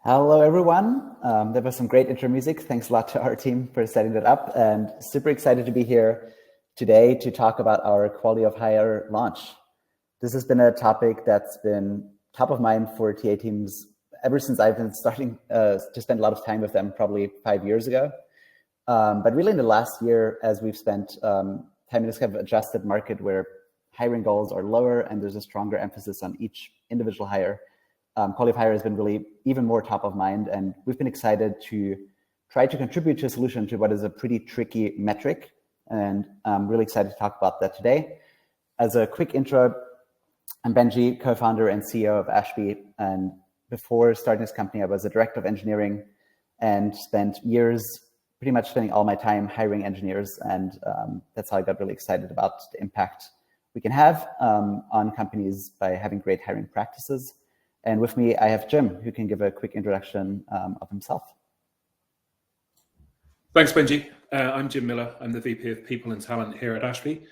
Hello, everyone. There was some great intro music. Thanks a lot to our team for setting that up, and super excited to be here today to talk about our quality of hire launch. This has been a topic that's been top of mind for TA teams ever since I've been starting to spend a lot of time with them, probably 5 years ago. But really in the last year, as we've spent time in this kind of adjusted market where hiring goals are lower and there's a stronger emphasis on each individual hire, quality of hire has been really even more top of mind, and we've been excited to try to contribute to a solution to what is a pretty tricky metric, and I'm really excited to talk about that today. As a quick intro, I'm Benji, co-founder and CEO of Ashby, and before starting this company, I was a director of engineering and spent years pretty much spending all my time hiring engineers, and that's how I got really excited about the impact we can have on companies by having great hiring practices. And with me, I have Jim, who can give a quick introduction of himself. Thanks, Benji. I'm Jim Miller. I'm the VP of People and Talent here at Ashby.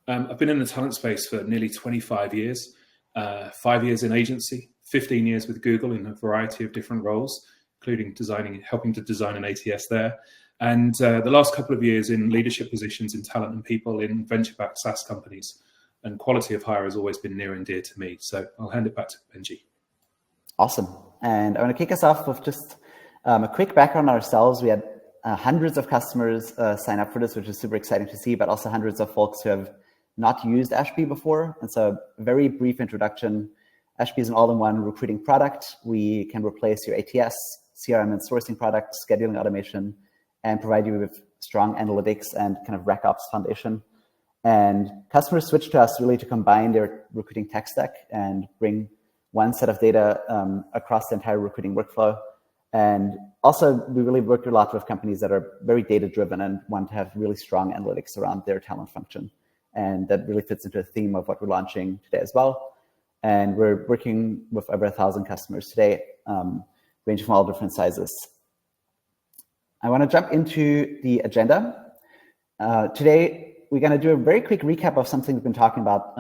I've been in the talent space for nearly 25 years, 5 years in agency, 15 years with Google in a variety of different roles, including helping to design an ATS there. And the last couple of years in leadership positions in talent and people in venture-backed SaaS companies. And quality of hire has always been near and dear to me. So I'll hand it back to Benji. Awesome. And I want to kick us off with just a quick background on ourselves. We had hundreds of customers sign up for this, which is super exciting to see, but also hundreds of folks who have not used Ashby before. And so a very brief introduction. Ashby is an all-in-one recruiting product. We can replace your ATS, CRM and sourcing product, scheduling automation, and provide you with strong analytics and kind of RecOps foundation. And customers switch to us really to combine their recruiting tech stack and bring one set of data across the entire recruiting workflow. And also, we really work a lot with companies that are very data-driven and want to have really strong analytics around their talent function. And that really fits into the theme of what we're launching today as well. And we're working with over 1,000 customers today, ranging from all different sizes. I want to jump into the agenda. Today, we're going to do a very quick recap of something we've been talking about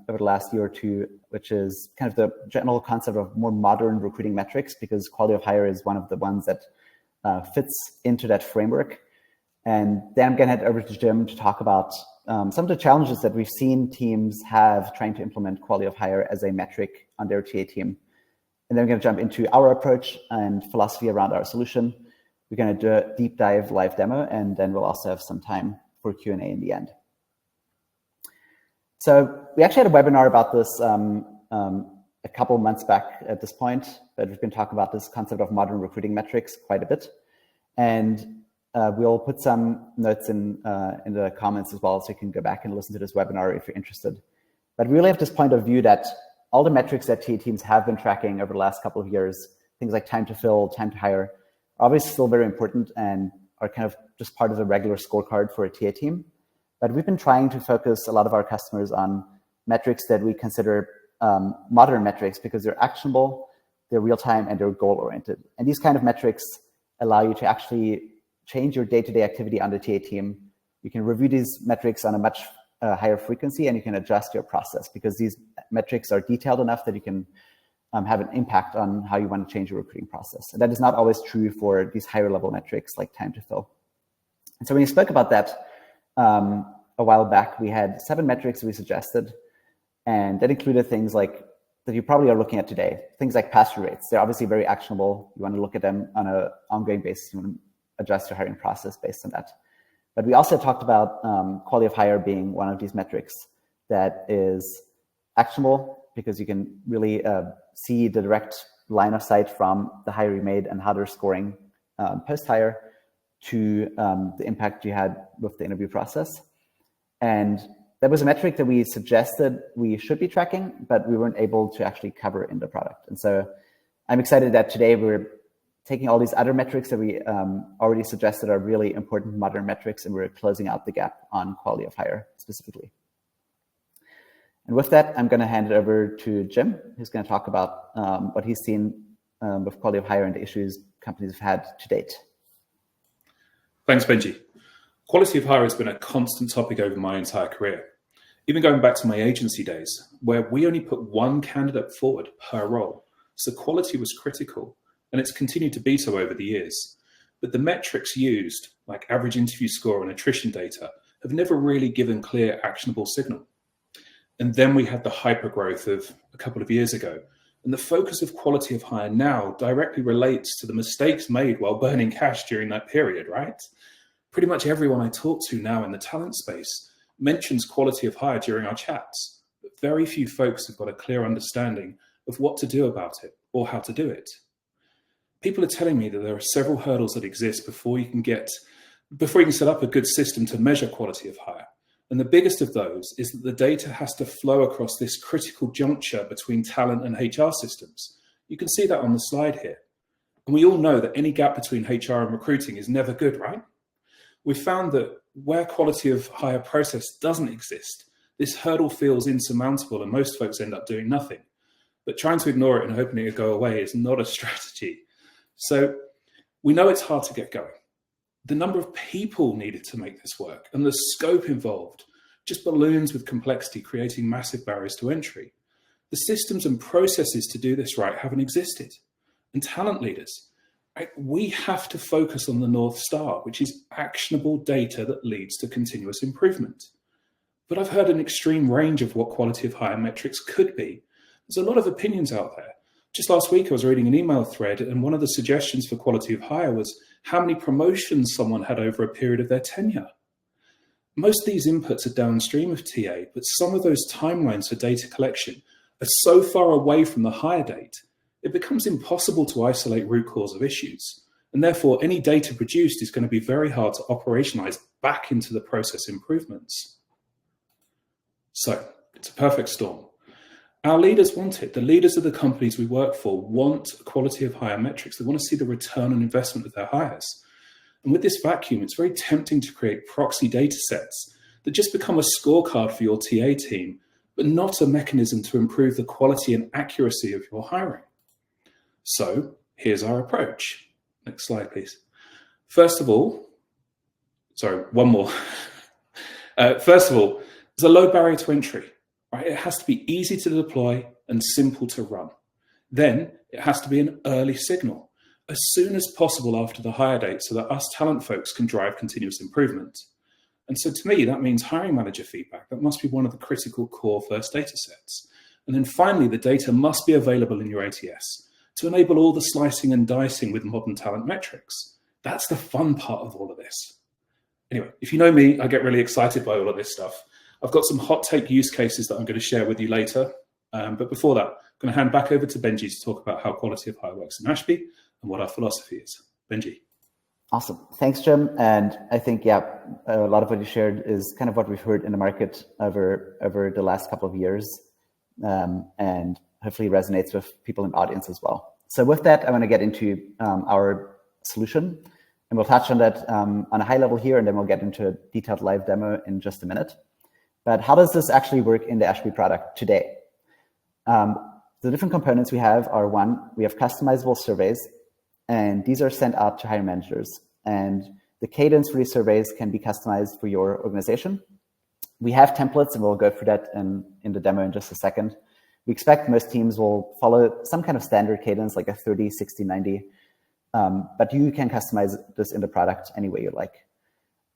over the last year or two, which is kind of the general concept of more modern recruiting metrics, because quality of hire is one of the ones that fits into that framework. And then I'm going to head over to Jim to talk about some of the challenges that we've seen teams have trying to implement quality of hire as a metric on their TA team. And then we're going to jump into our approach and philosophy around our solution. We're going to do a deep dive live demo, and then we'll also have some time for Q&A in the end. So we actually had a webinar about this a couple months back at this point, but we've been talking about this concept of modern recruiting metrics quite a bit. And we'll put some notes in the comments as well, so you can go back and listen to this webinar if you're interested. But we really have this point of view that all the metrics that TA teams have been tracking over the last couple of years, things like time to fill, time to hire, are obviously still very important and are kind of just part of the regular scorecard for a TA team. But we've been trying to focus a lot of our customers on metrics that we consider modern metrics because they're actionable, they're real-time, and they're goal-oriented. And these kind of metrics allow you to actually change your day-to-day activity on the TA team. You can review these metrics on a much higher frequency, and you can adjust your process because these metrics are detailed enough that you can have an impact on how you want to change your recruiting process. And that is not always true for these higher level metrics like time to fill. And so when we spoke about that a while back, we had 7 metrics we suggested, and that included things like that you probably are looking at today, things like pass-through rates. They're obviously very actionable. You want to look at them on an ongoing basis. You want to adjust your hiring process based on that. But we also talked about quality of hire being one of these metrics that is actionable because you can really see the direct line of sight from the hire you made and how they're scoring post-hire to the impact you had with the interview process. And that was a metric that we suggested we should be tracking, but we weren't able to actually cover in the product. And so I'm excited that today we're taking all these other metrics that we already suggested are really important modern metrics, and we're closing out the gap on quality of hire specifically. And with that, I'm going to hand it over to Jim, who's going to talk about what he's seen with quality of hire and the issues companies have had to date. Thanks, Benji. Quality of hire has been a constant topic over my entire career, even going back to my agency days, where we only put one candidate forward per role. So quality was critical. and it's continued to be so over the years. But the metrics used, like average interview score and attrition data, have never really given clear, actionable signal. And then we had the hypergrowth of a couple of years ago. And the focus of quality of hire now directly relates to the mistakes made while burning cash during that period, right? Pretty much everyone I talk to now in the talent space mentions quality of hire during our chats, but very few folks have got a clear understanding of what to do about it or how to do it. People are telling me that there are several hurdles that exist before you can set up a good system to measure quality of hire. And the biggest of those is that the data has to flow across this critical juncture between talent and HR systems. You can see that on the slide here. And we all know that any gap between HR and recruiting is never good, right? We found that where quality of hire process doesn't exist, this hurdle feels insurmountable and most folks end up doing nothing. But trying to ignore it and hoping it will go away is not a strategy. So we know it's hard to get going. The number of people needed to make this work and the scope involved just balloons with complexity, creating massive barriers to entry. The systems and processes to do this right haven't existed. And talent leaders, right, we have to focus on the North Star, which is actionable data that leads to continuous improvement. But I've heard an extreme range of what quality of hire metrics could be. There's a lot of opinions out there. Just last week, I was reading an email thread, and one of the suggestions for quality of hire was how many promotions someone had over a period of their tenure. Most of these inputs are downstream of TA, but some of those timelines for data collection are so far away from the hire date, it becomes impossible to isolate root cause of issues. And therefore, any data produced is going to be very hard to operationalize back into the process improvements. So it's a perfect storm. Our leaders want it. The leaders of the companies we work for want quality of hire metrics. They want to see the return on investment of their hires. And with this vacuum, it's very tempting to create proxy data sets that just become a scorecard for your TA team, but not a mechanism to improve the quality and accuracy of your hiring. So here's our approach. Next slide, please. First of all, one more. First of all, there's a low barrier to entry. Right? It has to be easy to deploy and simple to run. Then it has to be an early signal, as soon as possible after the hire date, so that us talent folks can drive continuous improvement. And so to me, that means hiring manager feedback. That must be one of the critical core first data sets. And then finally, the data must be available in your ATS to enable all the slicing and dicing with modern talent metrics. That's the fun part of all of this. Anyway, if you know me, I get really excited by all of this stuff. I've got some hot take use cases that I'm going to share with you later. But before that, I'm going to hand back over to Benji to talk about how quality of hire works in Ashby and what our philosophy is. Benji. Awesome. Thanks, Jim. And I think, a lot of what you shared is kind of what we've heard in the market over the last couple of years, and hopefully resonates with people in the audience as well. So with that, I want to get into our solution, and we'll touch on that on a high level here, and then we'll get into a detailed live demo in just a minute. But how does this actually work in the Ashby product today? The different components we have are, one, we have customizable surveys, and these are sent out to hiring managers. And the cadence for these surveys can be customized for your organization. We have templates, and we'll go through that in the demo in just a second. We expect most teams will follow some kind of standard cadence, like a 30, 60, 90. But you can customize this in the product any way you like.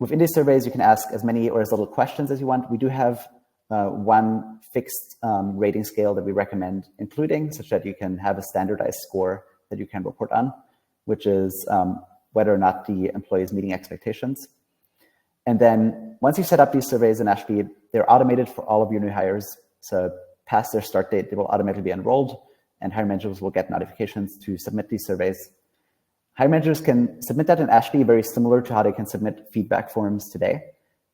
Within these surveys, you can ask as many or as little questions as you want. We do have one fixed rating scale that we recommend including, such that you can have a standardized score that you can report on, which is whether or not the employee is meeting expectations. And then once you set up these surveys in Ashby, they're automated for all of your new hires. So past their start date, they will automatically be enrolled, and hiring managers will get notifications to submit these surveys. Hiring managers can submit that in Ashby, very similar to how they can submit feedback forms today.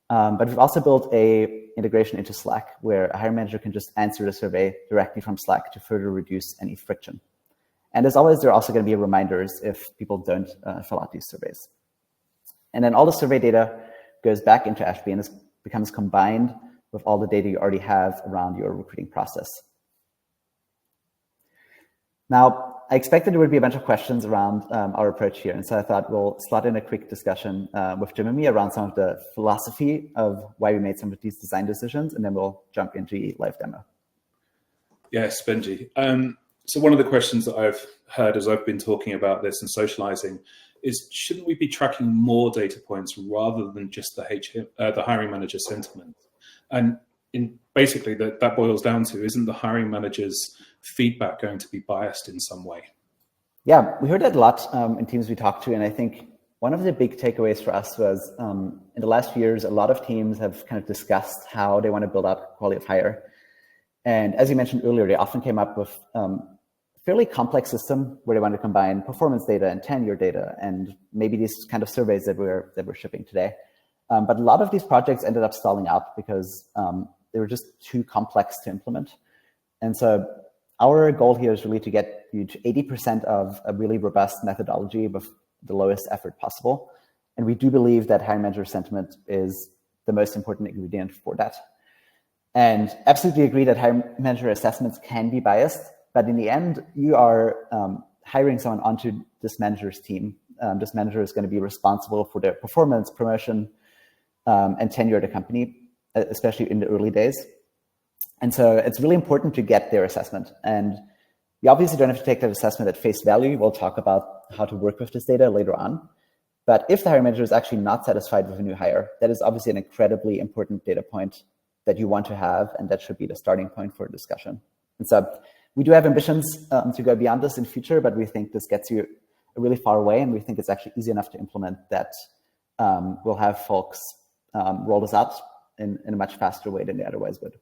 But we've also built a integration into Slack, where a hiring manager can just answer the survey directly from Slack to further reduce any friction. And as always, there are also going to be reminders if people don't fill out these surveys. And then all the survey data goes back into Ashby and becomes combined with all the data you already have around your recruiting process. Now, I expected there would be a bunch of questions around our approach here. And so I thought we'll slot in a quick discussion with Jim and me around some of the philosophy of why we made some of these design decisions, and then we'll jump into a live demo. Yes, Benji. So one of the questions that I've heard as I've been talking about this and socializing is, shouldn't we be tracking more data points rather than just the hiring manager sentiment? And basically that boils down to, isn't the hiring manager's feedback going to be biased in some way? Yeah, we heard that a lot in teams we talked to, and I think one of the big takeaways for us was in the last few years, a lot of teams have kind of discussed how they want to build out quality of hire. And as you mentioned earlier, they often came up with fairly complex system where they want to combine performance data and tenure data and maybe these kind of surveys that we're shipping today. But a lot of these projects ended up stalling out because they were just too complex to implement. And so our goal here is really to get you to 80% of a really robust methodology with the lowest effort possible. And we do believe that hiring manager sentiment is the most important ingredient for that. And absolutely agree that hiring manager assessments can be biased, but in the end, you are hiring someone onto this manager's team. This manager is going to be responsible for their performance, promotion, and tenure at the company, especially in the early days. And so it's really important to get their assessment. And you obviously don't have to take that assessment at face value. We'll talk about how to work with this data later on. But if the hiring manager is actually not satisfied with a new hire, that is obviously an incredibly important data point that you want to have, and that should be the starting point for a discussion. And so we do have ambitions to go beyond this in future, but we think this gets you really far away, and we think it's actually easy enough to implement that we'll have folks roll this out in a much faster way than they otherwise would.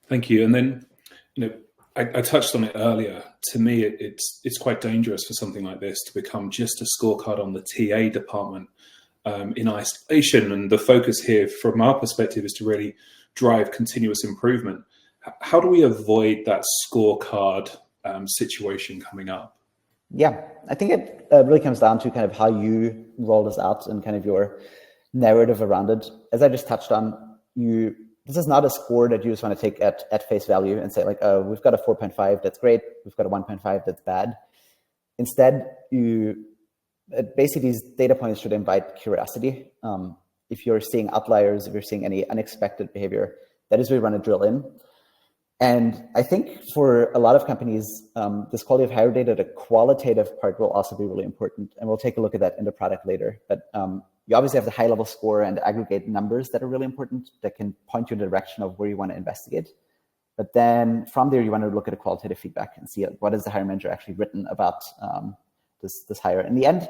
Thank you. And then, I touched on it earlier. To me, it's quite dangerous for something like this to become just a scorecard on the TA department in isolation. And the focus here, from our perspective, is to really drive continuous improvement. How do we avoid that scorecard situation coming up? Yeah, I think it really comes down to kind of how you roll this out and kind of your narrative around it. As I just touched on, this is not a score that you just want to take at face value and say like, oh, we've got a 4.5, that's great. We've got a 1.5, that's bad. Instead, basically these data points should invite curiosity. If you're seeing outliers, if you're seeing any unexpected behavior, that is where you want to drill in. And I think for a lot of companies, this quality of hire data, the qualitative part will also be really important. And we'll take a look at that in the product later. But you obviously have the high level score and aggregate numbers that are really important that can point you in the direction of where you want to investigate. But then from there, you want to look at the qualitative feedback and see what has the hiring manager actually written about this hire. In the end,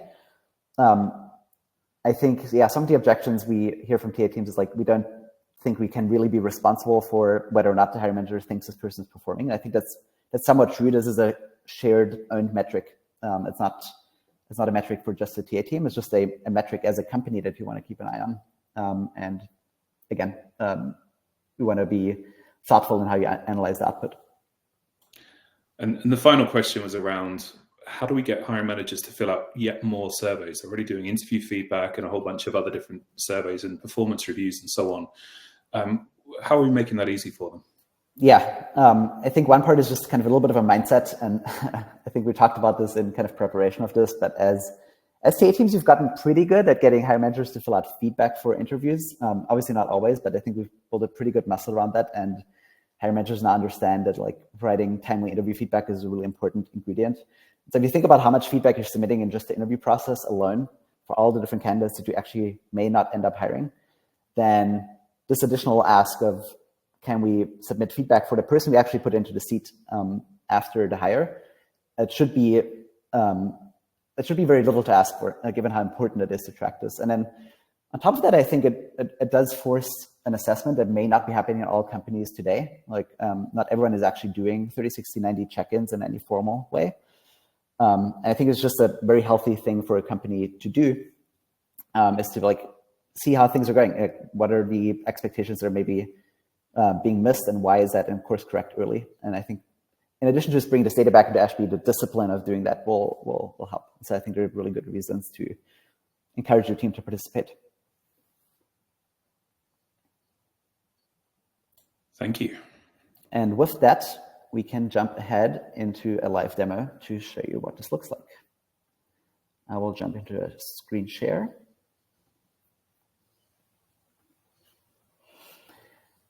I think, some of the objections we hear from TA teams is like, we don't think we can really be responsible for whether or not the hiring manager thinks this person is performing. And I think that's somewhat true. This is a shared owned metric. It's not a metric for just the TA team. It's just a metric as a company that you want to keep an eye on. And again, we want to be thoughtful in how you analyze the output. And the final question was around, how do we get hiring managers to fill out yet more surveys? They're already doing interview feedback and a whole bunch of other different surveys and performance reviews and so on. How are we making that easy for them? Yeah, I think one part is just kind of a little bit of a mindset. And I think we talked about this in kind of preparation of this, but as TA teams, you've gotten pretty good at getting hiring managers to fill out feedback for interviews. Obviously not always, but I think we've built a pretty good muscle around that. And hiring managers now understand that like providing timely interview feedback is a really important ingredient. So if you think about how much feedback you're submitting in just the interview process alone for all the different candidates that you actually may not end up hiring, then this additional ask of, can we submit feedback for the person we actually put into the seat after the hire? It should be very little to ask for, given how important it is to track this. And then on top of that, I think it does force an assessment that may not be happening in all companies today. Like not everyone is actually doing 30, 60, 90 check-ins in any formal way. And I think it's just a very healthy thing for a company to do, is to like see how things are going. What are the expectations that are maybe being missed, and why is that, and course correct early. And I think in addition to just bringing this data back into Ashby, the discipline of doing that will help. So I think there are really good reasons to encourage your team to participate. Thank you. And with that, we can jump ahead into a live demo to show you what this looks like. I will jump into a screen share.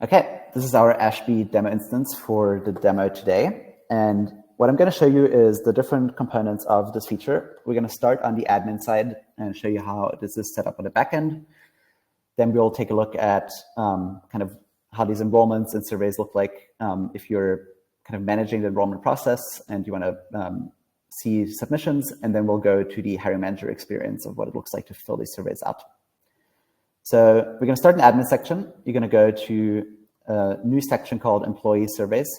Okay, this is our Ashby demo instance for the demo today. And what I'm going to show you is the different components of this feature. We're going to start on the admin side and show you how this is set up on the back end. Then we'll take a look at kind of how these enrollments and surveys look like if you're kind of managing the enrollment process and you want to see submissions. And then we'll go to the hiring manager experience of what it looks like to fill these surveys out. So we're going to start in the admin section. You're going to go to a new section called Employee Surveys.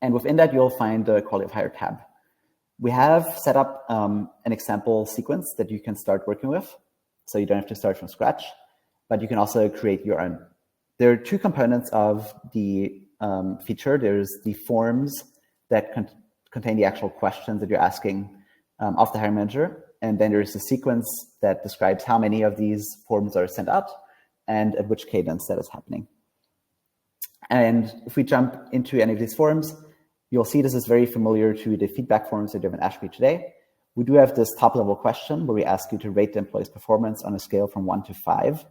And within that, you'll find the Quality of Hire tab. We have set up an example sequence that you can start working with. So you don't have to start from scratch, but you can also create your own. There are two components of the feature. There's the forms that contain the actual questions that you're asking of the hiring manager. And then there's a sequence that describes how many of these forms are sent out and at which cadence that is happening. And if we jump into any of these forms, you'll see this is very familiar to the feedback forms that you have in Ashby today. We do have this top-level question where we ask you to rate the employee's performance on a scale from 1 to 5.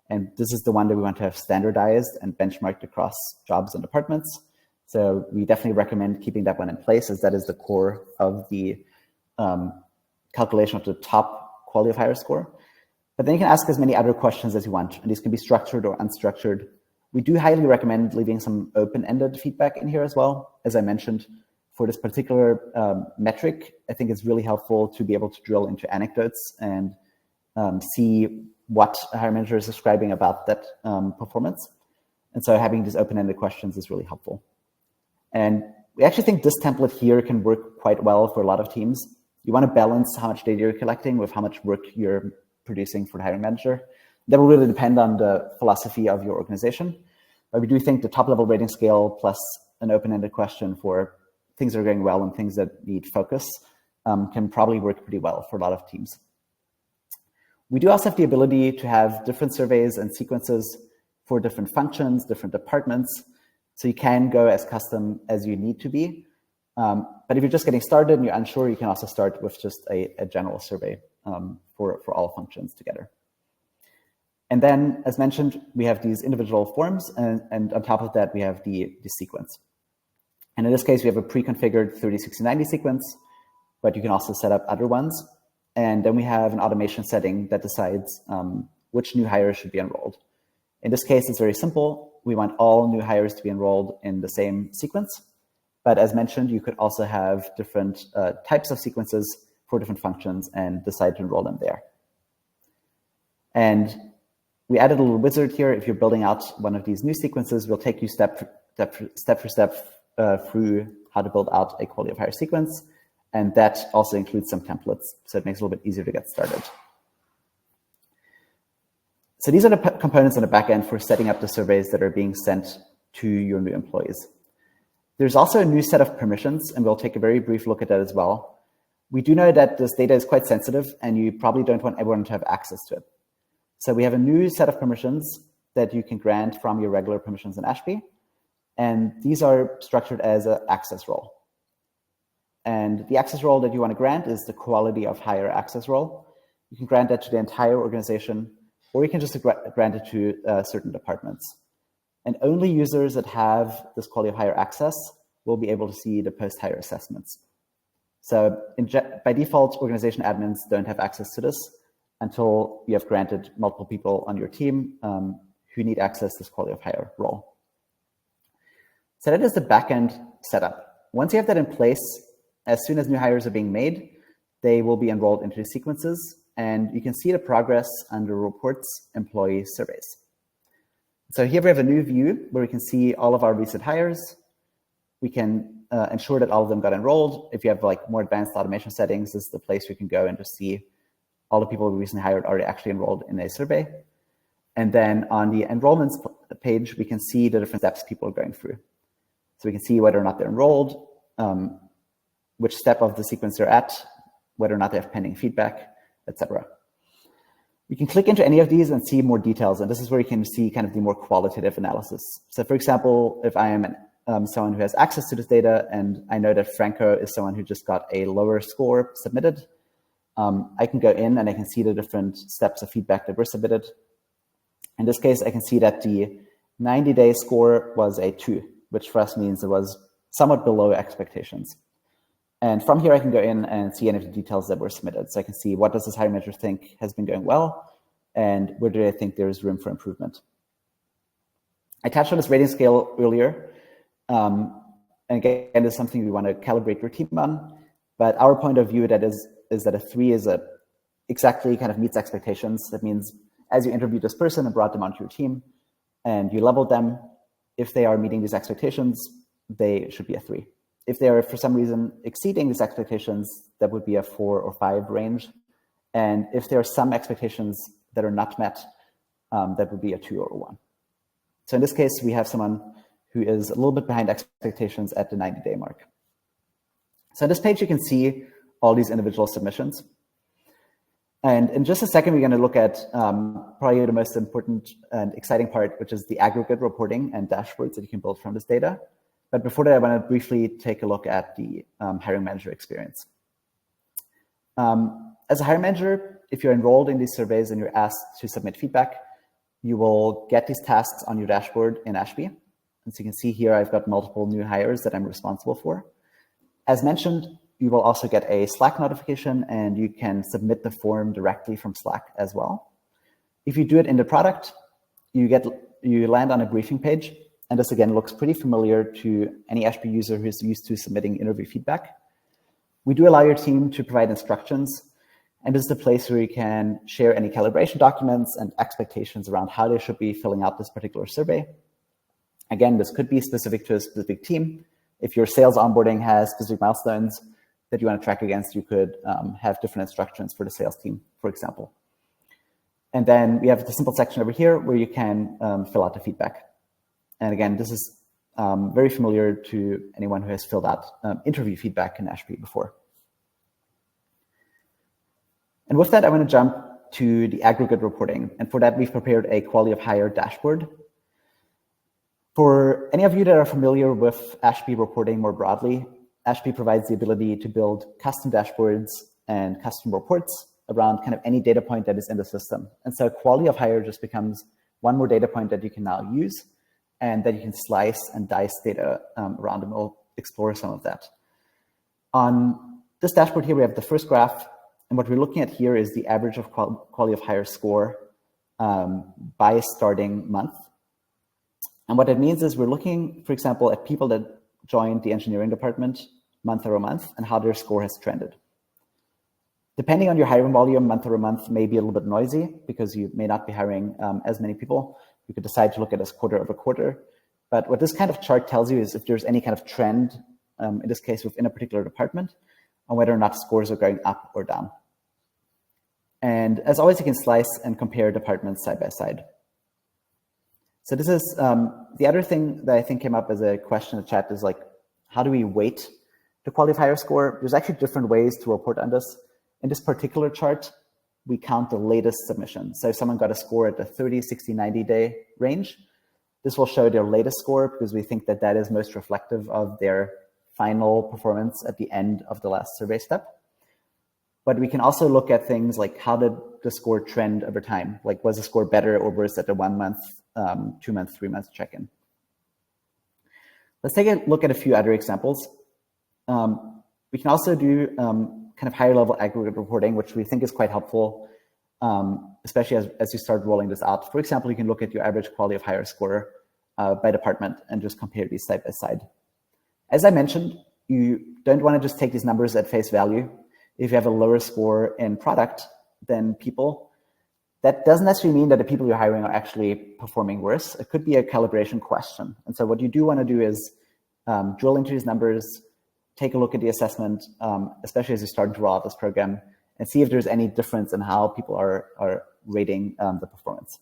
And this is the one that we want to have standardized and benchmarked across jobs and departments. So we definitely recommend keeping that one in place, as that is the core of the calculation of the top quality of hire score. But then you can ask as many other questions as you want, and these can be structured or unstructured. We do highly recommend leaving some open-ended feedback in here as well. As I mentioned, for this particular metric, I think it's really helpful to be able to drill into anecdotes and see what a hiring manager is describing about that performance. And so having these open-ended questions is really helpful. And we actually think this template here can work quite well for a lot of teams. You want to balance how much data you're collecting with how much work you're producing for the hiring manager. That will really depend on the philosophy of your organization. But we do think the top-level rating scale plus an open-ended question for things that are going well and things that need focus can probably work pretty well for a lot of teams. We do also have the ability to have different surveys and sequences for different functions, different departments. So you can go as custom as you need to be. But if you're just getting started and you're unsure, you can also start with just a general survey for all functions together. And then, as mentioned, we have these individual forms, and on top of that, we have the sequence. And in this case, we have a pre-configured 30, 60, 90 sequence, but you can also set up other ones. And then we have an automation setting that decides which new hires should be enrolled. In this case, it's very simple. We want all new hires to be enrolled in the same sequence. But as mentioned, you could also have different types of sequences for different functions and decide to enroll them there. And we added a little wizard here. If you're building out one of these new sequences, we'll take you step for step through how to build out a quality of hire sequence. And that also includes some templates, so it makes it a little bit easier to get started. So these are the components on the back end for setting up the surveys that are being sent to your new employees. There's also a new set of permissions, and we'll take a very brief look at that as well. We do know that this data is quite sensitive, and you probably don't want everyone to have access to it. So we have a new set of permissions that you can grant from your regular permissions in Ashby. And these are structured as an access role. And the access role that you want to grant is the quality of hire access role. You can grant that to the entire organization, or you can just grant it to certain departments. And only users that have this quality of hire access will be able to see the post-hire assessments. So by default, organization admins don't have access to this until you have granted multiple people on your team who need access to this quality of hire role. So that is the backend setup. Once you have that in place, as soon as new hires are being made, they will be enrolled into the sequences, and you can see the progress under reports, employee surveys. So here we have a new view where we can see all of our recent hires. We can ensure that all of them got enrolled. If you have like more advanced automation settings, this is the place you can go and just see all the people we recently hired are actually enrolled in a survey. And then on the enrollments page, we can see the different steps people are going through. So we can see whether or not they're enrolled, which step of the sequence they're at, whether or not they have pending feedback, etc. We can click into any of these and see more details. And this is where you can see kind of the more qualitative analysis. So for example, if I am someone who has access to this data, and I know that Franco is someone who just got a lower score submitted, I can go in and I can see the different steps of feedback that were submitted. In this case, I can see that the 90-day score was a 2, which for us means it was somewhat below expectations. And from here, I can go in and see any of the details that were submitted. So I can see what does this hiring manager think has been going well, and where do I think there's room for improvement. I touched on this rating scale earlier. And again, it's something we want to calibrate your team on. But our point of view that is that a 3 is exactly kind of meets expectations. That means as you interviewed this person and brought them onto your team and you leveled them, if they are meeting these expectations, they should be a 3. If they are for some reason exceeding these expectations, that would be a 4 or 5 range. And if there are some expectations that are not met, that would be a 2 or a 1. So in this case, we have someone who is a little bit behind expectations at the 90-day mark. So on this page, you can see all these individual submissions. And in just a second, we're going to look at probably the most important and exciting part, which is the aggregate reporting and dashboards that you can build from this data. But before that, I want to briefly take a look at the hiring manager experience. As a hiring manager, if you're enrolled in these surveys and you're asked to submit feedback, you will get these tasks on your dashboard in Ashby. And so you can see here, I've got multiple new hires that I'm responsible for. As mentioned, you will also get a Slack notification, and you can submit the form directly from Slack as well. If you do it in the product, you land on a briefing page. And this, again, looks pretty familiar to any Ashby user who's used to submitting interview feedback. We do allow your team to provide instructions. And this is the place where you can share any calibration documents and expectations around how they should be filling out this particular survey. Again, this could be specific to a specific team. If your sales onboarding has specific milestones that you want to track against, you could have different instructions for the sales team, for example. And then we have the simple section over here where you can fill out the feedback. And again, this is very familiar to anyone who has filled out interview feedback in Ashby before. And with that, I want to jump to the aggregate reporting. And for that, we've prepared a quality of hire dashboard. For any of you that are familiar with Ashby reporting more broadly, Ashby provides the ability to build custom dashboards and custom reports around kind of any data point that is in the system. And so quality of hire just becomes one more data point that you can now use and that you can slice and dice data around, and we'll explore some of that. On this dashboard here, we have the first graph. And what we're looking at here is the average of quality of hire score by starting month. And what that means is we're looking, for example, at people that joined the engineering department month over month and how their score has trended. Depending on your hiring volume, month over month may be a little bit noisy because you may not be hiring as many people. You could decide to look at this quarter over quarter. But what this kind of chart tells you is if there's any kind of trend, in this case within a particular department, on whether or not scores are going up or down. And as always, you can slice and compare departments side by side. So this is the other thing that I think came up as a question in the chat is like, how do we weight the quality of hire score? There's actually different ways to report on this. In this particular chart, we count the latest submission. So if someone got a score at the 30, 60, 90-day range, this will show their latest score because we think that that is most reflective of their final performance at the end of the last survey step. But we can also look at things like how did the score trend over time? Like was the score better or worse at the 1 month, 2 month, 3 month check-in? Let's take a look at a few other examples. We can also do kind of higher level aggregate reporting, which we think is quite helpful, especially as you start rolling this out. For example, you can look at your average quality of hire score by department and just compare these side by side. As I mentioned, you don't want to just take these numbers at face value. If you have a lower score in product than people, that doesn't necessarily mean that the people you're hiring are actually performing worse. It could be a calibration question. And so what you do want to do is drill into these numbers, take a look at the assessment, especially as you start to roll out this program, and see if there's any difference in how people are rating the performance.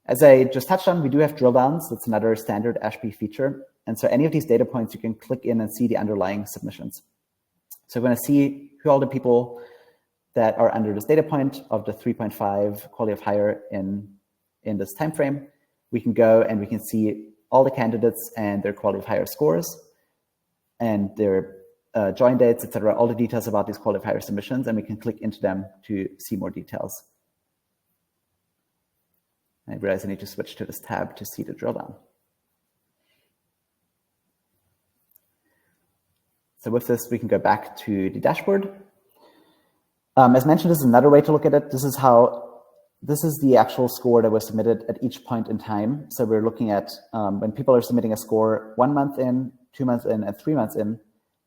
As I just touched on, we do have drill downs. That's another standard Ashby feature. And so any of these data points, you can click in and see the underlying submissions. So we're going to see who are all the people that are under this data point of the 3.5 quality of hire in this time frame. We can go and we can see all the candidates and their quality of hire scores and their join dates, etc., all the details about these quality of hire submissions, and we can click into them to see more details. I realize I need to switch to this tab to see the drill down. So with this, we can go back to the dashboard. As mentioned, this is another way to look at it. This is the actual score that was submitted at each point in time. So we're looking at when people are submitting a score 1 month in, 2 months in, and 3 months in,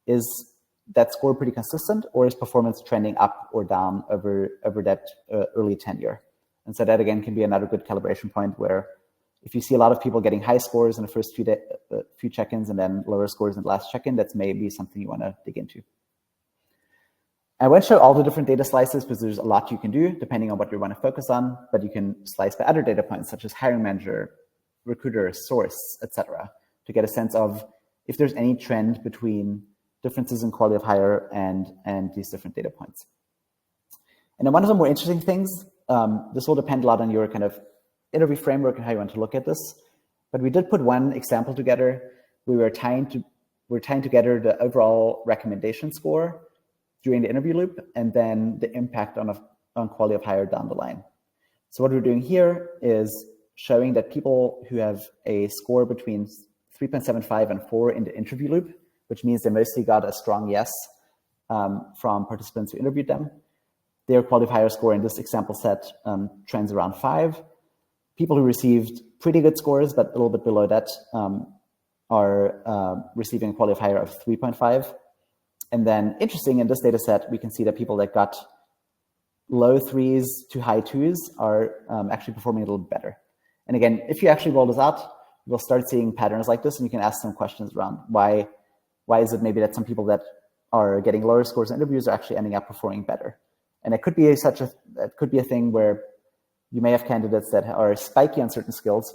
is that score pretty consistent, or is performance trending up or down over that early tenure? And so that, again, can be another good calibration point where if you see a lot of people getting high scores in the first few check-ins and then lower scores in the last check-in, that's maybe something you want to dig into. I won't show all the different data slices because there's a lot you can do depending on what you want to focus on, but you can slice by other data points such as hiring manager, recruiter, source, etc., to get a sense of if there's any trend between differences in quality of hire and these different data points. And then one of the more interesting things, this will depend a lot on your kind of interview framework and how you want to look at this, but we did put one example together. We were tying together the overall recommendation score during the interview loop and then the impact on quality of hire down the line. So what we're doing here is showing that people who have a score between 3.75 and 4 in the interview loop, which means they mostly got a strong yes from participants who interviewed them. Their quality of hire score in this example set trends around 5. People who received pretty good scores, but a little bit below that, are receiving a quality of hire of 3.5. And then interesting, in this data set, we can see that people that got low 3s to high 2s are actually performing a little bit better. And again, if you actually roll this out, you'll start seeing patterns like this, and you can ask some questions around why is it maybe that some people that are getting lower scores in interviews are actually ending up performing better. And it could be a thing where you may have candidates that are spiky on certain skills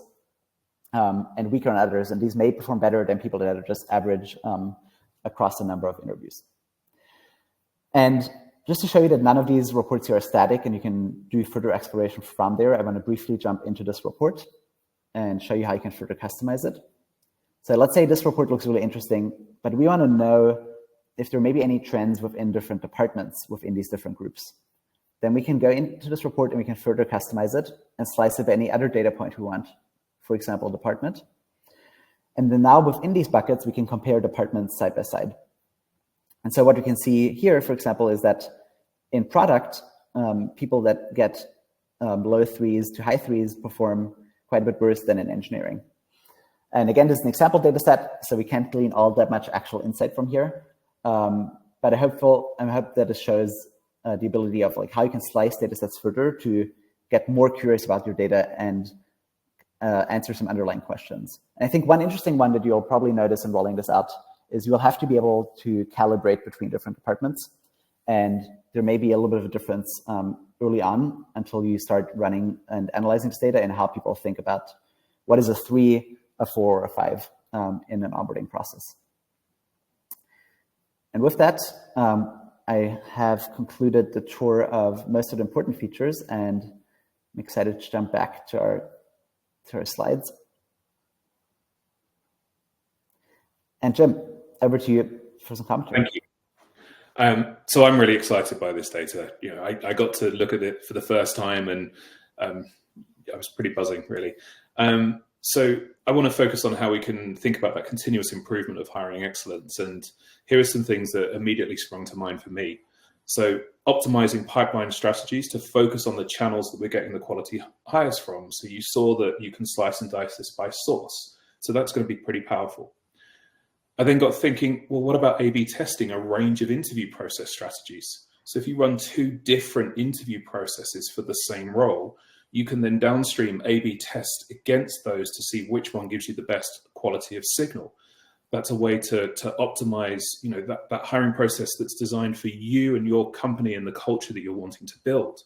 and weaker on others, and these may perform better than people that are just average across a number of interviews. And just to show you that none of these reports here are static and you can do further exploration from there, I want to briefly jump into this report and show you how you can further customize it. So let's say this report looks really interesting, but we want to know if there may be any trends within different departments within these different groups. Then we can go into this report and we can further customize it and slice it by any other data point we want, for example, department. And then now within these buckets, we can compare departments side by side. And so what we can see here, for example, is that in product, people that get low 3s to high 3s perform quite a bit worse than in engineering. And again, this is an example data set, so we can't glean all that much actual insight from here. But I hope that it shows the ability of like how you can slice data sets further to get more curious about your data and answer some underlying questions. And I think one interesting one that you'll probably notice in rolling this out is you'll have to be able to calibrate between different departments. And there may be a little bit of a difference early on until you start running and analyzing this data and how people think about what is a 3, a 4, or a 5 in an onboarding process. And with that, I have concluded the tour of most of the important features, and I'm excited to jump back to our slides. And Jim, over to you for some commentary. Thank you. So I'm really excited by this data. You know, I got to look at it for the first time, and I was pretty buzzing, really. So I want to focus on how we can think about that continuous improvement of hiring excellence. And here are some things that immediately sprung to mind for me. So optimizing pipeline strategies to focus on the channels that we're getting the quality hires from. So you saw that you can slice and dice this by source. So that's going to be pretty powerful. I then got thinking, well, what about A/B testing a range of interview process strategies? So if you run 2 different interview processes for the same role, you can then downstream A/B test against those to see which one gives you the best quality of signal. That's a way to optimize, you know, that hiring process that's designed for you and your company and the culture that you're wanting to build.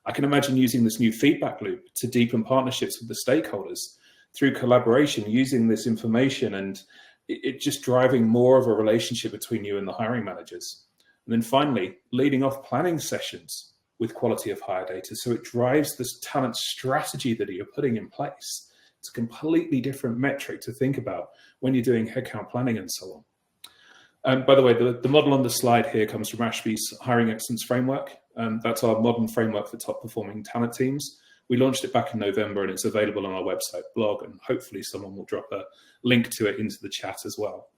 I can imagine using this new feedback loop to deepen partnerships with the stakeholders through collaboration, using this information and it just driving more of a relationship between you and the hiring managers. And then finally, leading off planning sessions with quality of hire data. So it drives this talent strategy that you're putting in place. It's a completely different metric to think about when you're doing headcount planning and so on. By the way, the model on the slide here comes from Ashby's Hiring Excellence Framework. That's our modern framework for top performing talent teams. We launched it back in November and it's available on our website blog, and hopefully someone will drop a link to it into the chat as well.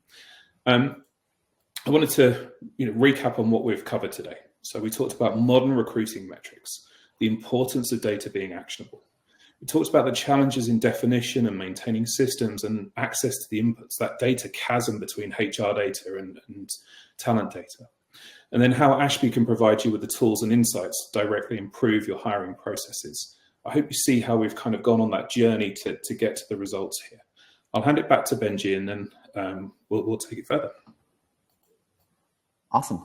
I wanted to recap on what we've covered today. So we talked about modern recruiting metrics, the importance of data being actionable. We talked about the challenges in definition and maintaining systems and access to the inputs, that data chasm between HR data and talent data. And then how Ashby can provide you with the tools and insights to directly improve your hiring processes. I hope you see how we've kind of gone on that journey to get to the results here. I'll hand it back to Benji, and then we'll take it further. Awesome.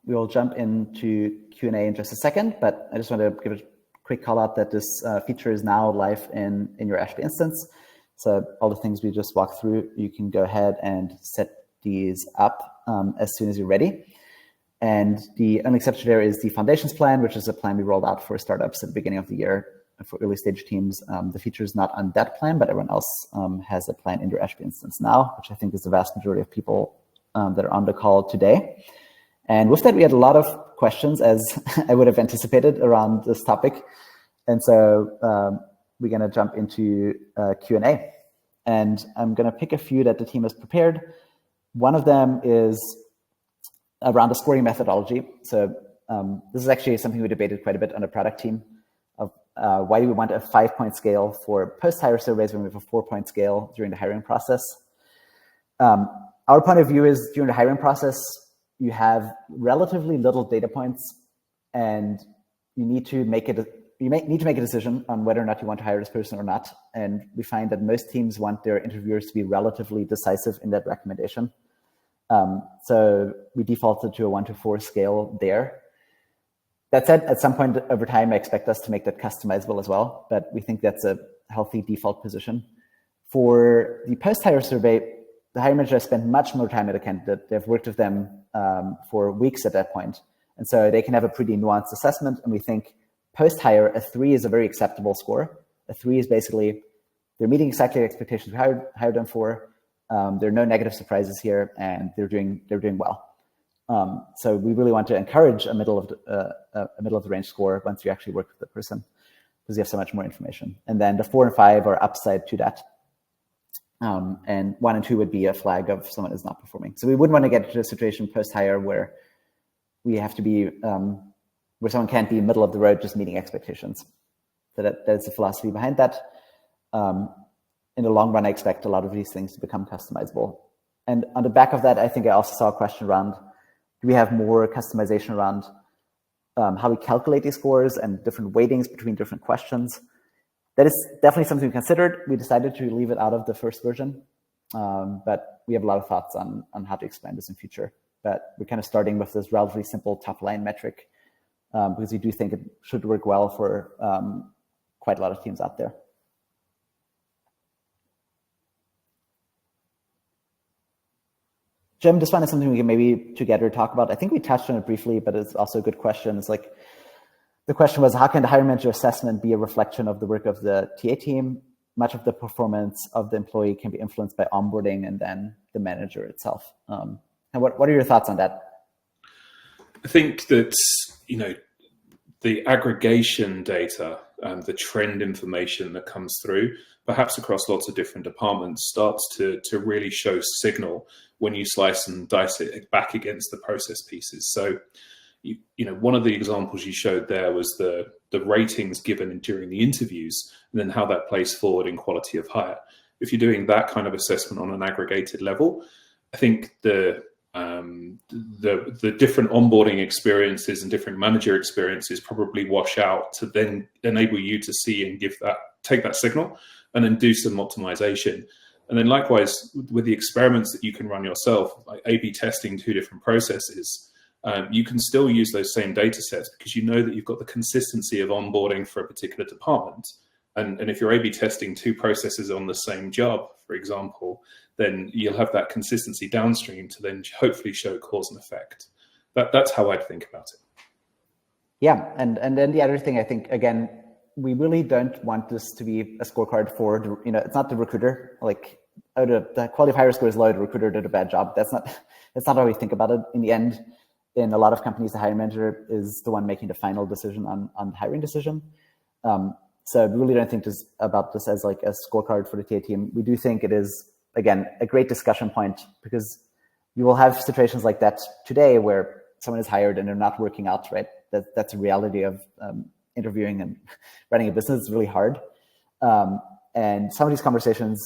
We will jump into Q&A in just a second, but I just want to give a quick call out that this feature is now live in your Ashby instance. So all the things we just walked through, you can go ahead and set these up as soon as you're ready. And the only exception there is the Foundations plan, which is a plan we rolled out for startups at the beginning of the year for early stage teams. The feature is not on that plan, but everyone else has a plan in their Ashby instance now, which I think is the vast majority of people that are on the call today. And with that, we had a lot of questions, as I would have anticipated, around this topic. And so we're going to jump into Q&A. And I'm going to pick a few that the team has prepared. One of them is around the scoring methodology. So this is actually something we debated quite a bit on the product team of why do we want a 5-point scale for post-hire surveys when we have a 4-point scale during the hiring process. Our point of view is during the hiring process, you have relatively little data points, and you need to make a decision on whether or not you want to hire this person or not. And we find that most teams want their interviewers to be relatively decisive in that recommendation. So we defaulted to a 1-to-4 scale there. That said, at some point over time, I expect us to make that customizable as well, but we think that's a healthy default position. For the post-hire survey, the hiring manager has spent much more time with a candidate. They've worked with them for weeks at that point. And so they can have a pretty nuanced assessment. And we think post-hire, a 3 is a very acceptable score. A 3 is basically, they're meeting exactly the expectations we hired them for. There are no negative surprises here, and they're doing well. So we really want to encourage a middle of the range score once you actually work with the person, because you have so much more information. And then the 4 and 5 are upside to that. And 1 and 2 would be a flag of someone is not performing. So we wouldn't want to get to a situation post-hire where we have to be, where someone can't be middle of the road just meeting expectations. So that's the philosophy behind that. In the long run, I expect a lot of these things to become customizable. And on the back of that, I think I also saw a question around, do we have more customization around how we calculate these scores and different weightings between different questions? That is definitely something we considered. We decided to leave it out of the first version, but we have a lot of thoughts on how to expand this in future. But we're kind of starting with this relatively simple top-line metric because we do think it should work well for quite a lot of teams out there. Jim, this one is something we can maybe together talk about. I think we touched on it briefly, but it's also a good question. It's like, the question was, how can the hiring manager assessment be a reflection of the work of the TA team? Much of the performance of the employee can be influenced by onboarding and then the manager itself. And what are your thoughts on that? I think that, the aggregation data, the trend information that comes through, perhaps across lots of different departments, starts to really show signal when you slice and dice it back against the process pieces. So, one of the examples you showed there was the ratings given during the interviews, and then how that plays forward in quality of hire. If you're doing that kind of assessment on an aggregated level, I think the different onboarding experiences and different manager experiences probably wash out to then enable you to see and take that signal and then do some optimization. And then likewise with the experiments that you can run yourself, like A/B testing 2 different processes, you can still use those same data sets because you know that you've got the consistency of onboarding for a particular department. And if you're A/B testing 2 processes on the same job, for example, then you'll have that consistency downstream to then hopefully show cause and effect. That's how I'd think about it. Yeah, and then the other thing, I think, again, we really don't want this to be a scorecard for, it's not the recruiter, like, oh, the quality of hire score is low, the recruiter did a bad job. That's not how we think about it. In the end, in a lot of companies, the hiring manager is the one making the final decision on the hiring decision. So we really don't think about this as like a scorecard for the TA team. We do think it is, again, a great discussion point because you will have situations like that today where someone is hired and they're not working out, right? That's a reality of interviewing and running a business. It's really hard. And some of these conversations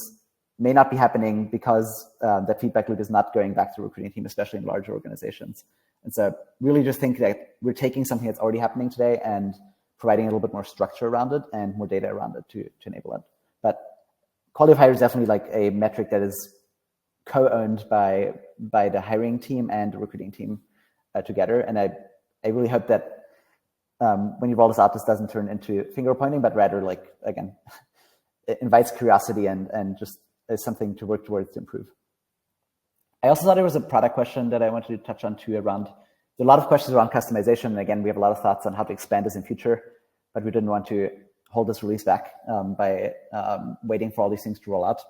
may not be happening because that feedback loop is not going back to the recruiting team, especially in larger organizations. And so really just think that we're taking something that's already happening today and providing a little bit more structure around it and more data around it to enable it. But quality of hire is definitely like a metric that is co-owned by the hiring team and the recruiting team together. And I really hope that when you roll this out, this doesn't turn into finger pointing, but rather like, again, it invites curiosity and just is something to work towards to improve. I also thought there was a product question that I wanted to touch on too around, there are a lot of questions around customization. And again, we have a lot of thoughts on how to expand this in future, but we didn't want to hold this release back by waiting for all these things to roll out.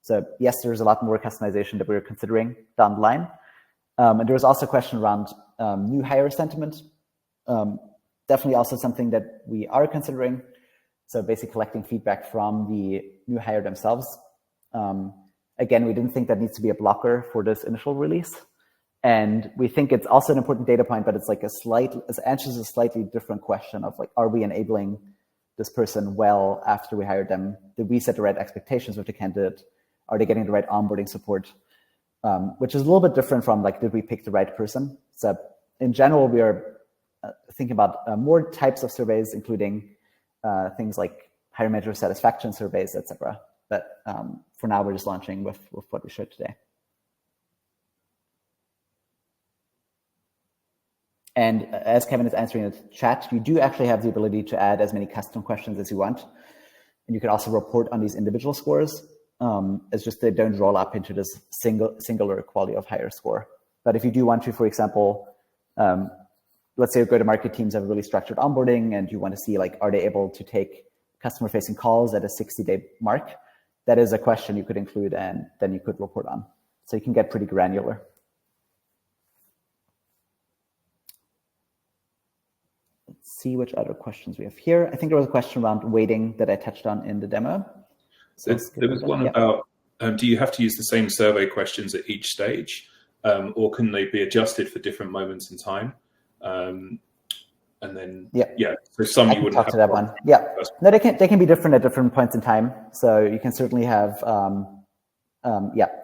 So yes, there's a lot more customization that we're considering down the line. And there was also a question around new hire sentiment. Definitely also something that we are considering. So basically collecting feedback from the new hire themselves. Again, we didn't think that needs to be a blocker for this initial release. And we think it's also an important data point, but it's like it answers a slightly different question of like, are we enabling this person well after we hired them? Did we set the right expectations with the candidate? Are they getting the right onboarding support? Which is a little bit different from like, did we pick the right person? So in general, we are thinking about more types of surveys, including things like hiring manager satisfaction surveys, etc. But for now, we're just launching with what we showed today. And as Kevin is answering in the chat, you do actually have the ability to add as many custom questions as you want. And you can also report on these individual scores. It's just they don't roll up into this singular quality of hire score. But if you do want to, for example, let's say your go-to-market teams have a really structured onboarding and you want to see like, are they able to take customer-facing calls at a 60-day mark? That is a question you could include and then you could report on. So you can get pretty granular. Let's see which other questions we have here. I think there was a question around weighting that I touched on in the demo. So there was one about, do you have to use the same survey questions at each stage, or can they be adjusted for different moments in time? And then, so some you wouldn't talk to that one. Yeah, no, they can be different at different points in time. So you can certainly have,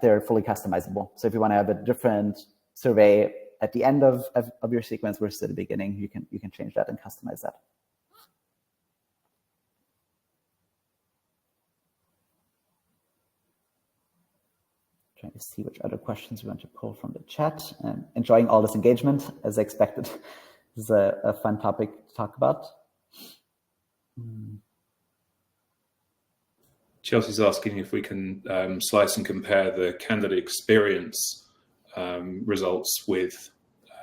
they're fully customizable. So if you want to have a different survey at the end of your sequence versus at the beginning, you can change that and customize that. Trying to see which other questions we want to pull from the chat. Enjoying all this engagement as expected. This is a fun topic to talk about. Chelsea's asking if we can slice and compare the candidate experience results with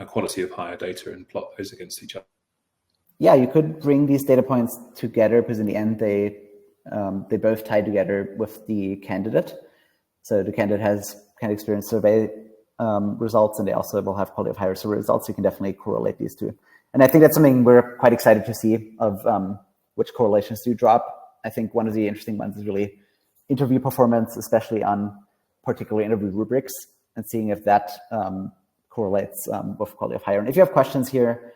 quality of hire data and plot those against each other. Yeah, you could bring these data points together because in the end they both tie together with the candidate. So the candidate has candidate experience survey results, and they also will have quality of hire survey results. So you can definitely correlate these two. And I think that's something we're quite excited to see of which correlations do drop. I think one of the interesting ones is really interview performance, especially on particular interview rubrics, and seeing if that correlates with quality of hire. And if you have questions here,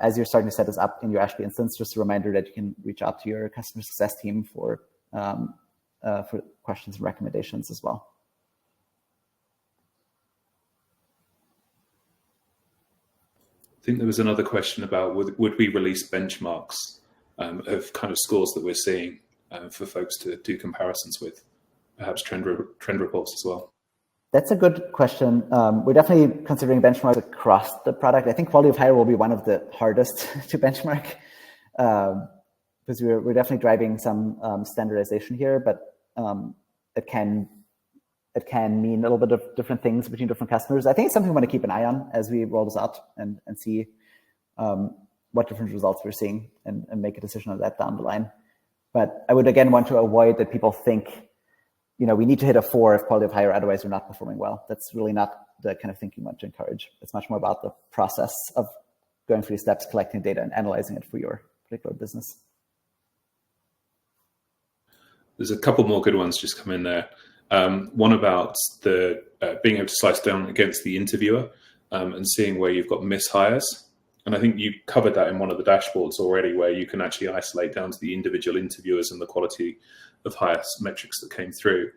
as you're starting to set this up in your Ashby instance, just a reminder that you can reach out to your customer success team for questions and recommendations as well. I think there was another question about would we release benchmarks of kind of scores that we're seeing for folks to do comparisons with, perhaps trend reports as well. That's a good question. We're definitely considering benchmarks across the product. I think quality of hire will be one of the hardest to benchmark because we're definitely driving some standardization here, but it can mean a little bit of different things between different customers. I think it's something we want to keep an eye on as we roll this out and see what different results we're seeing and make a decision on that down the line. But I would again want to avoid that people think, we need to hit a 4 if quality of hire, otherwise we're not performing well. That's really not the kind of thinking we want to encourage. It's much more about the process of going through the steps, collecting data and analyzing it for your particular business. There's a couple more good ones just come in there. One about the being able to slice down against the interviewer and seeing where you've got mishires. And I think you covered that in one of the dashboards already, where you can actually isolate down to the individual interviewers and the quality of hire metrics that came through.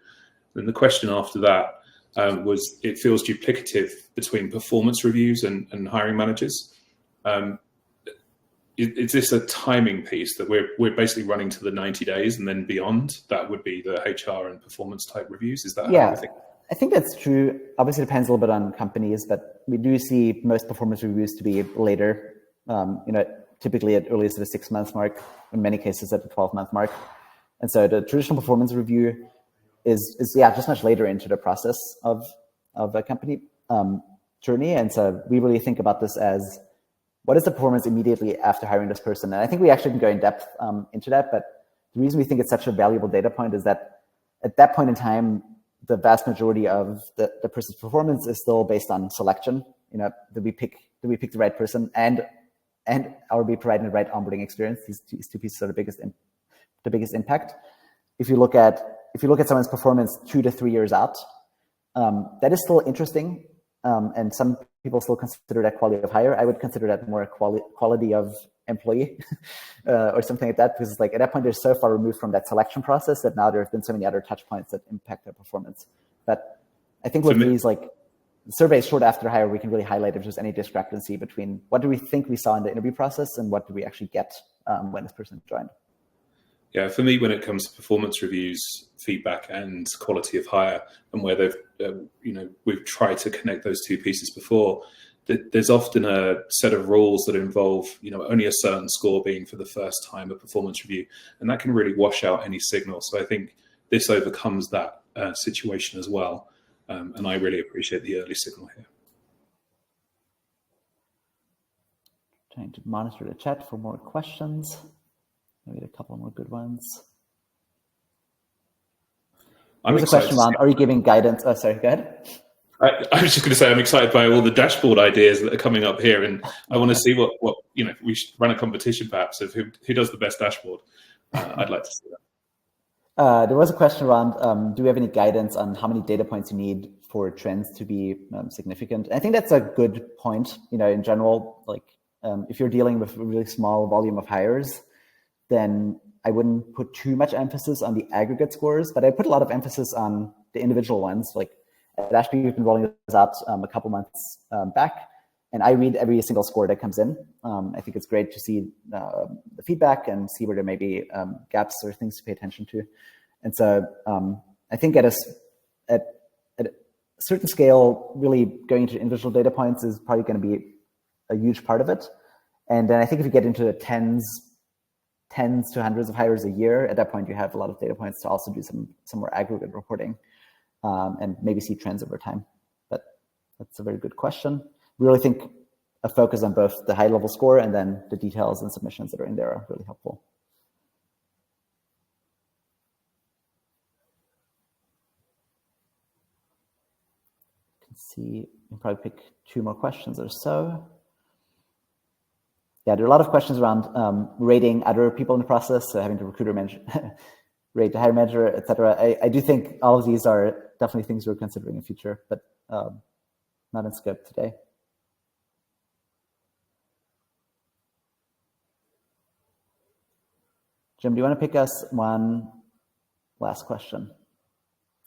And the question after that was, it feels duplicative between performance reviews and hiring managers. Is this a timing piece that we're basically running to the 90 days and then beyond? That would be the HR and performance type reviews. Is that how you think? I think that's true. Obviously, it depends a little bit on companies, but we do see most performance reviews to be later. Typically at earliest at the 6 month mark, in many cases at the 12-month mark. And so the traditional performance review is just much later into the process of a company journey. And so we really think about this as, what is the performance immediately after hiring this person? And I think we actually can go in depth into that. But the reason we think it's such a valuable data point is that at that point in time, the vast majority of the person's performance is still based on selection. Did we pick the right person, and are we providing the right onboarding experience? These two pieces are the biggest impact. If you look at someone's performance 2 to 3 years out, that is still interesting, and some people still consider that quality of hire. I would consider that more quality of employee or something like that, because at that point they're so far removed from that selection process that now there have been so many other touch points that impact their performance. But I think with these surveys short after hire, we can really highlight if there's any discrepancy between what do we think we saw in the interview process and what do we actually get when this person joined. Yeah, for me, when it comes to performance reviews, feedback, and quality of hire, and where they've, we've tried to connect those two pieces before, there's often a set of rules that involve, only a certain score being for the first time a performance review, and that can really wash out any signal. So I think this overcomes that situation as well, and I really appreciate the early signal here. Trying to monitor the chat for more questions. Maybe a couple more good ones. There's a question around, are you giving guidance? Oh, sorry, go ahead. I was just going to say, I'm excited by all the dashboard ideas that are coming up here, and I want to see what we should run a competition perhaps of who does the best dashboard. I'd like to see that. There was a question around, do we have any guidance on how many data points you need for trends to be significant? I think that's a good point. In general, if you're dealing with a really small volume of hires, then I wouldn't put too much emphasis on the aggregate scores, but I put a lot of emphasis on the individual ones. At Ashby, we've been rolling this out a couple months back, and I read every single score that comes in. I think it's great to see the feedback and see where there may be gaps or things to pay attention to. And so I think at a certain scale, really going into individual data points is probably going to be a huge part of it. And then I think if you get into the tens to hundreds of hires a year, at that point you have a lot of data points to also do some more aggregate reporting and maybe see trends over time. But that's a very good question. We really think a focus on both the high level score and then the details and submissions that are in there are really helpful. You can see, you can probably pick 2 more questions or so. Yeah, there are a lot of questions around rating other people in the process, so having the recruiter rate the hiring manager, et cetera. I do think all of these are definitely things we're considering in the future, but not in scope today. Jim, do you want to pick us one last question?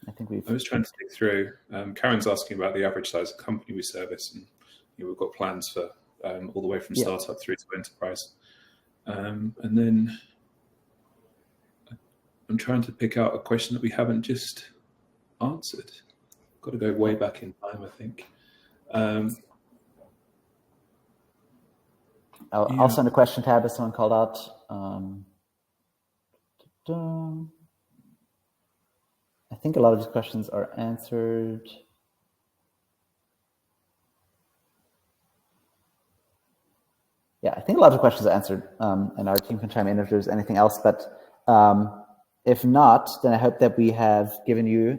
I was trying to dig through. Karen's asking about the average size of company we service, and we've got plans for all the way from startup through to enterprise. And then I'm trying to pick out a question that we haven't just answered. Got to go way back in time, I think. I'll send a question tab if someone called out. I think a lot of these questions are answered. Yeah, I think a lot of questions are answered, and our team can chime in if there's anything else. But if not, then I hope that we have given you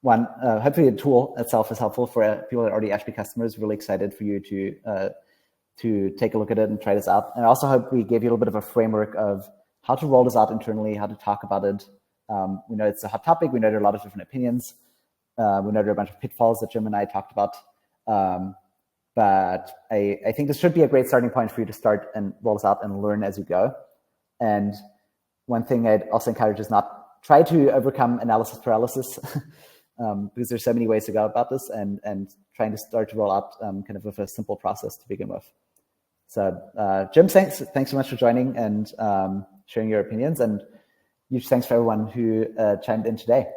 hopefully the tool itself is helpful for people that are already Ashby customers. Really excited for you to take a look at it and try this out. And I also hope we gave you a little bit of a framework of how to roll this out internally, how to talk about it, We know it's a hot topic. We know there are a lot of different opinions. We know there are a bunch of pitfalls that Jim and I talked about. But I think this should be a great starting point for you to start and roll this out and learn as you go. And one thing I'd also encourage is not try to overcome analysis paralysis because there's so many ways to go about this, and trying to start to roll out kind of with a simple process to begin with. So Jim, thanks so much for joining and sharing your opinions, and huge thanks for everyone who chimed in today.